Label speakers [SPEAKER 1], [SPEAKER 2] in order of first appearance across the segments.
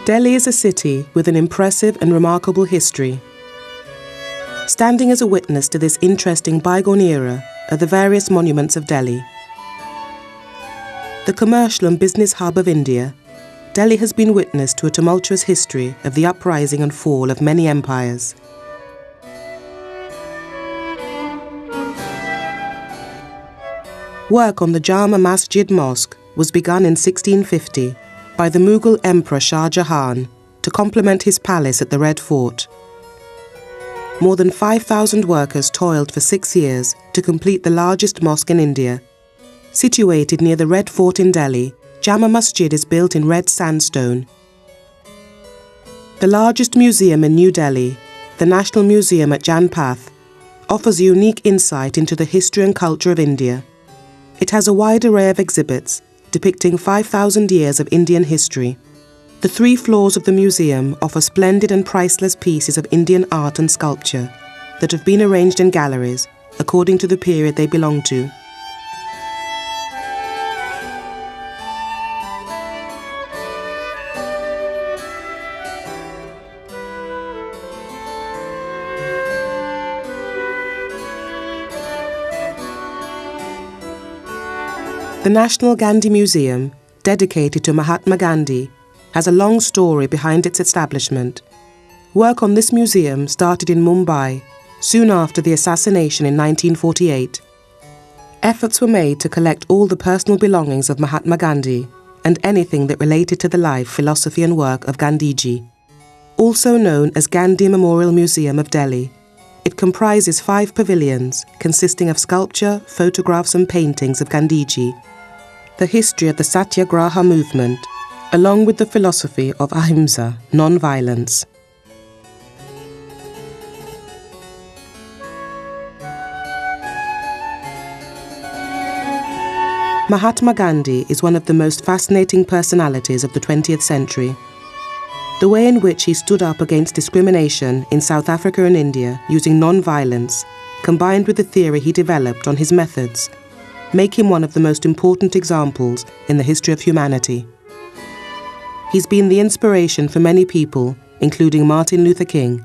[SPEAKER 1] Delhi is a city with an impressive and remarkable history. Standing as a witness to this interesting bygone era are the various monuments of Delhi. The commercial and business hub of India, Delhi has been witness to a tumultuous history of the uprising and fall of many empires. Work on the Jama Masjid Mosque was begun in 1650 by the Mughal Emperor Shah Jahan to complement his palace at the Red Fort. More than 5,000 workers toiled for 6 years to complete the largest mosque in India. Situated near the Red Fort in Delhi, Jama Masjid is built in red sandstone. The largest museum in New Delhi, the National Museum at Janpath, offers a unique insight into the history and culture of India. It has a wide array of exhibits depicting 5,000 years of Indian history. The 3 floors of the museum offer splendid and priceless pieces of Indian art and sculpture that have been arranged in galleries according to the period they belong to. The National Gandhi Museum, dedicated to Mahatma Gandhi, has a long story behind its establishment. Work on this museum started in Mumbai soon after the assassination in 1948. Efforts were made to collect all the personal belongings of Mahatma Gandhi and anything that related to the life, philosophy and work of Gandhiji. Also known as Gandhi Memorial Museum of Delhi, it comprises 5 pavilions consisting of sculpture, photographs and paintings of Gandhiji, the history of the Satyagraha movement, along with the philosophy of ahimsa, non-violence. Mahatma Gandhi is one of the most fascinating personalities of the 20th century. The way in which he stood up against discrimination in South Africa and India using non-violence, combined with the theory he developed on his methods, make him one of the most important examples in the history of humanity. He's been the inspiration for many people, including Martin Luther King.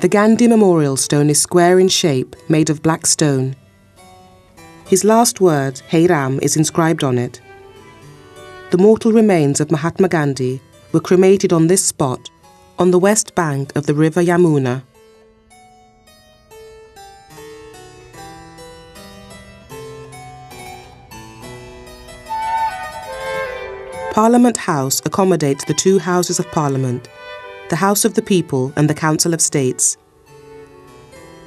[SPEAKER 1] The Gandhi Memorial Stone is square in shape, made of black stone. His last word, Hey Ram, is inscribed on it. The mortal remains of Mahatma Gandhi were cremated on this spot, on the west bank of the river Yamuna. Parliament House accommodates the 2 Houses of Parliament, the House of the People and the Council of States.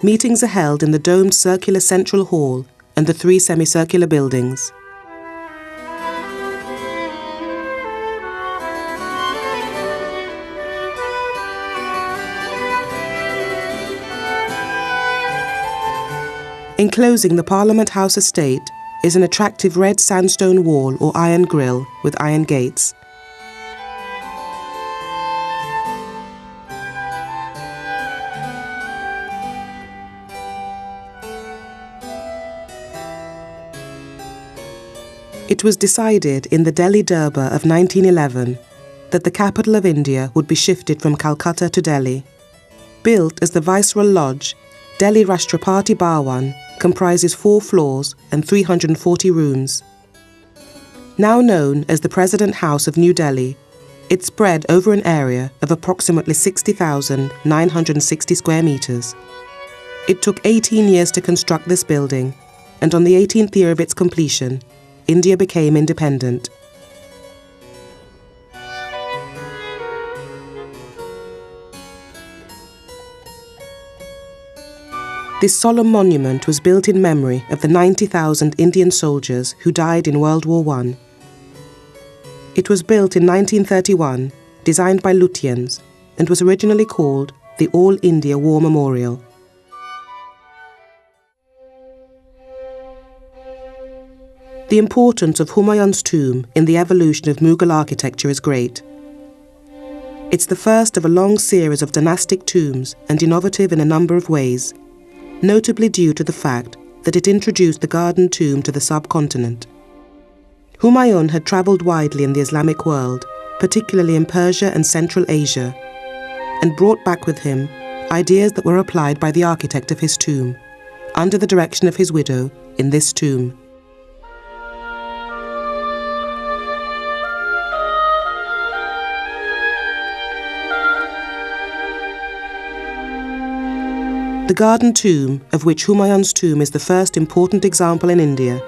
[SPEAKER 1] Meetings are held in the domed circular central hall and the 3 semicircular buildings. Enclosing the Parliament House estate is an attractive red sandstone wall or iron grille with iron gates. It was decided in the Delhi Durbar of 1911 that the capital of India would be shifted from Calcutta to Delhi. Built as the Viceroy Lodge, Delhi Rashtrapati Bhawan comprises 4 floors and 340 rooms. Now known as the President House of New Delhi, it's spread over an area of approximately 60,960 square meters. It took 18 years to construct this building, and on the 18th year of its completion, India became independent. This solemn monument was built in memory of the 90,000 Indian soldiers who died in World War I. It was built in 1931, designed by Lutyens, and was originally called the All India War Memorial. The importance of Humayun's tomb in the evolution of Mughal architecture is great. It's the first of a long series of dynastic tombs and innovative in a number of ways, notably due to the fact that it introduced the garden tomb to the subcontinent. Humayun had travelled widely in the Islamic world, particularly in Persia and Central Asia, and brought back with him ideas that were applied by the architect of his tomb, under the direction of his widow, in this tomb. The garden tomb, of which Humayun's tomb is the first important example in India,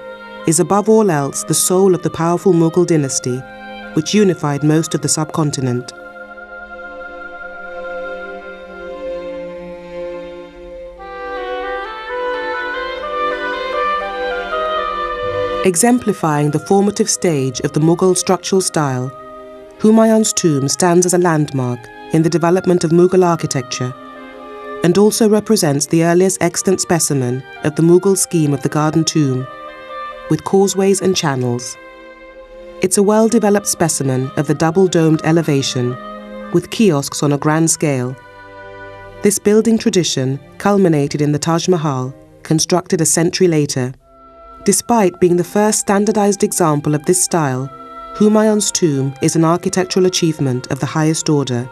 [SPEAKER 1] is above all else the soul of the powerful Mughal dynasty, which unified most of the subcontinent. Exemplifying the formative stage of the Mughal structural style, Humayun's tomb stands as a landmark in the development of Mughal architecture, and also represents the earliest extant specimen of the Mughal scheme of the garden tomb, with causeways and channels. It's a well-developed specimen of the double-domed elevation, with kiosks on a grand scale. This building tradition culminated in the Taj Mahal, constructed a century later. Despite being the first standardized example of this style, Humayun's tomb is an architectural achievement of the highest order.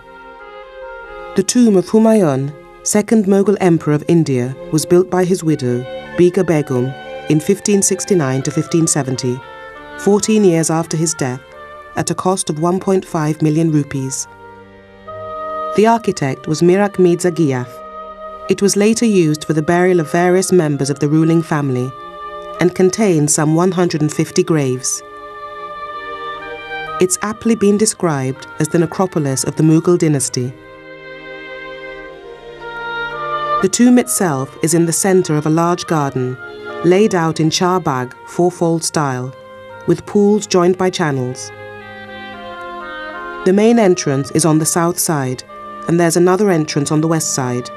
[SPEAKER 1] The tomb of Humayun, second Mughal emperor of India, was built by his widow, Biga Begum, in 1569 to 1570, 14 years after his death, at a cost of 1.5 million rupees. The architect was Mirak Mirza Giyaf. It was later used for the burial of various members of the ruling family, and contains some 150 graves. It's aptly been described as the necropolis of the Mughal dynasty. The tomb itself is in the centre of a large garden, laid out in charbagh, fourfold style, with pools joined by channels. The main entrance is on the south side, and there's another entrance on the west side.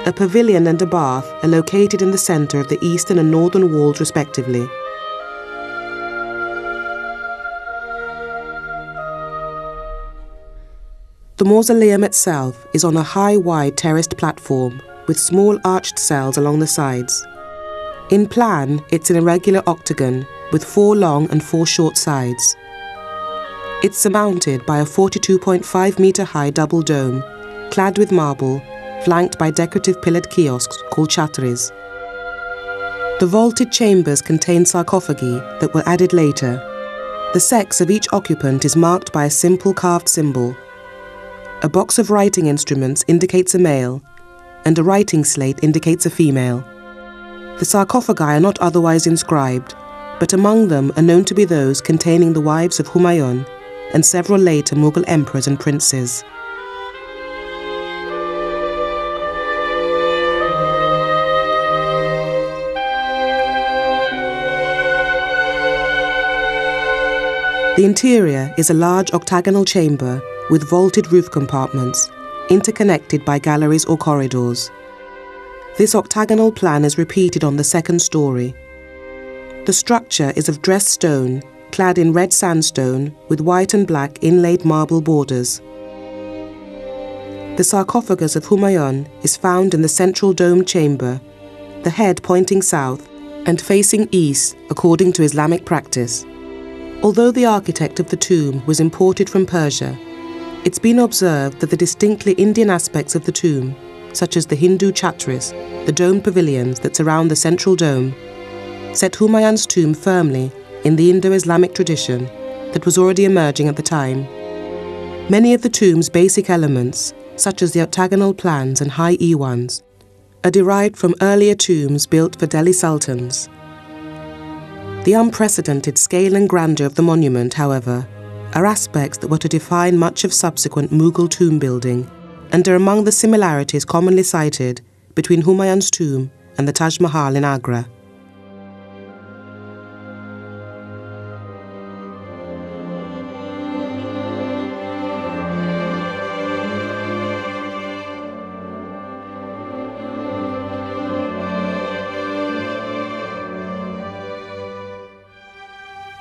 [SPEAKER 1] A pavilion and a bath are located in the centre of the eastern and northern walls respectively. The mausoleum itself is on a high, wide terraced platform with small arched cells along the sides. In plan, it's an irregular octagon with 4 long and 4 short sides. It's surmounted by a 42.5-metre high double dome, clad with marble, flanked by decorative pillared kiosks called Diaries. The vaulted chambers contain sarcophagi that were added later. The sex of each occupant is marked by a simple carved symbol. A box of writing instruments indicates a male, and a writing slate indicates a female. The sarcophagi are not otherwise inscribed, but among them are known to be those containing the wives of Humayun and several later Mughal emperors and princes. The interior is a large octagonal chamber with vaulted roof compartments, interconnected by galleries or corridors. This octagonal plan is repeated on the second story. The structure is of dressed stone, clad in red sandstone with white and black inlaid marble borders. The sarcophagus of Humayun is found in the central domed chamber, the head pointing south and facing east according to Islamic practice. Although the architect of the tomb was imported from Persia, it's been observed that the distinctly Indian aspects of the tomb, such as the Hindu chhatris, the domed pavilions that surround the central dome, set Humayun's tomb firmly in the Indo-Islamic tradition that was already emerging at the time. Many of the tomb's basic elements, such as the octagonal plans and high iwans, are derived from earlier tombs built for Delhi sultans. The unprecedented scale and grandeur of the monument, however, are aspects that were to define much of subsequent Mughal tomb building, and are among the similarities commonly cited between Humayun's tomb and the Taj Mahal in Agra.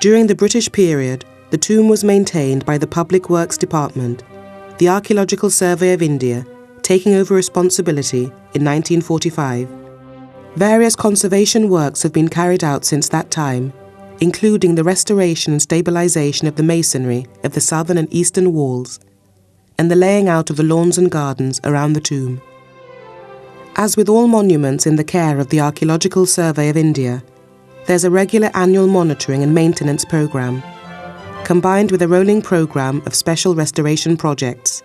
[SPEAKER 1] During the British period, the tomb was maintained by the Public Works Department, the Archaeological Survey of India, taking over responsibility in 1945. Various conservation works have been carried out since that time, including the restoration and stabilization of the masonry of the southern and eastern walls, and the laying out of the lawns and gardens around the tomb. As with all monuments in the care of the Archaeological Survey of India, there's a regular annual monitoring and maintenance program, combined with a rolling program of special restoration projects.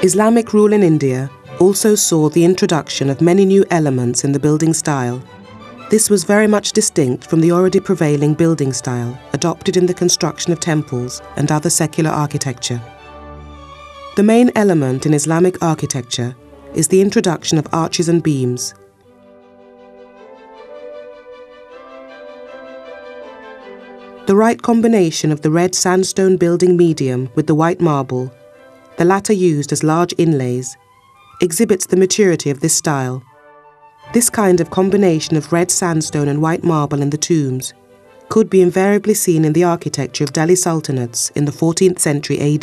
[SPEAKER 1] Islamic rule in India also saw the introduction of many new elements in the building style. This was very much distinct from the already prevailing building style adopted in the construction of temples and other secular architecture. The main element in Islamic architecture is the introduction of arches and beams. The right combination of the red sandstone building medium with the white marble, the latter used as large inlays, exhibits the maturity of this style. This kind of combination of red sandstone and white marble in the tombs could be invariably seen in the architecture of Delhi sultanates in the 14th century AD.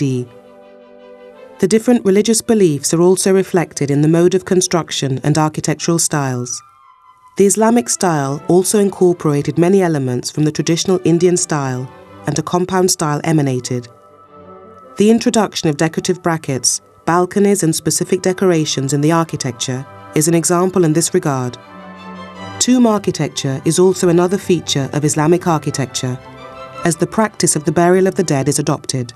[SPEAKER 1] The different religious beliefs are also reflected in the mode of construction and architectural styles. The Islamic style also incorporated many elements from the traditional Indian style, and a compound style emanated. The introduction of decorative brackets, balconies and specific decorations in the architecture is an example in this regard. Tomb architecture is also another feature of Islamic architecture, as the practice of the burial of the dead is adopted.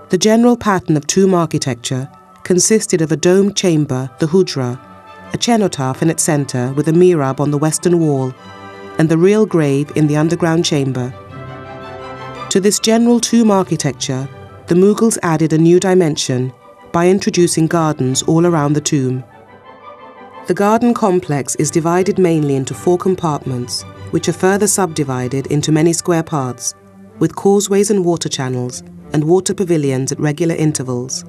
[SPEAKER 1] The general pattern of tomb architecture consisted of a domed chamber, the hujra, a cenotaph in its centre with a mihrab on the western wall, and the real grave in the underground chamber. To this general tomb architecture, the Mughals added a new dimension by introducing gardens all around the tomb. The garden complex is divided mainly into 4 compartments, which are further subdivided into many square parts, with causeways and water channels, and water pavilions at regular intervals.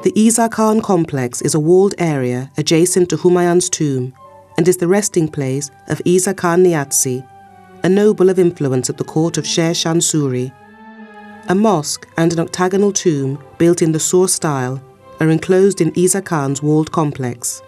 [SPEAKER 1] The Isa Khan complex is a walled area adjacent to Humayun's tomb and is the resting place of Isa Khan Niatsi, a noble of influence at the court of Sher Shah Suri. A mosque and an octagonal tomb built in the Sur style are enclosed in Isa Khan's walled complex.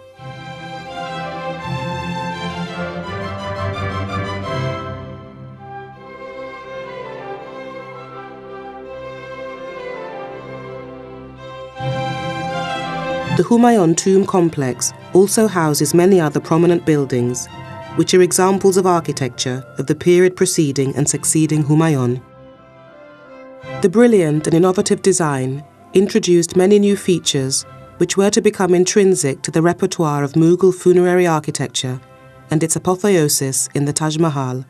[SPEAKER 1] The Humayun tomb complex also houses many other prominent buildings, which are examples of architecture of the period preceding and succeeding Humayun. The brilliant and innovative design introduced many new features which were to become intrinsic to the repertoire of Mughal funerary architecture and its apotheosis in the Taj Mahal.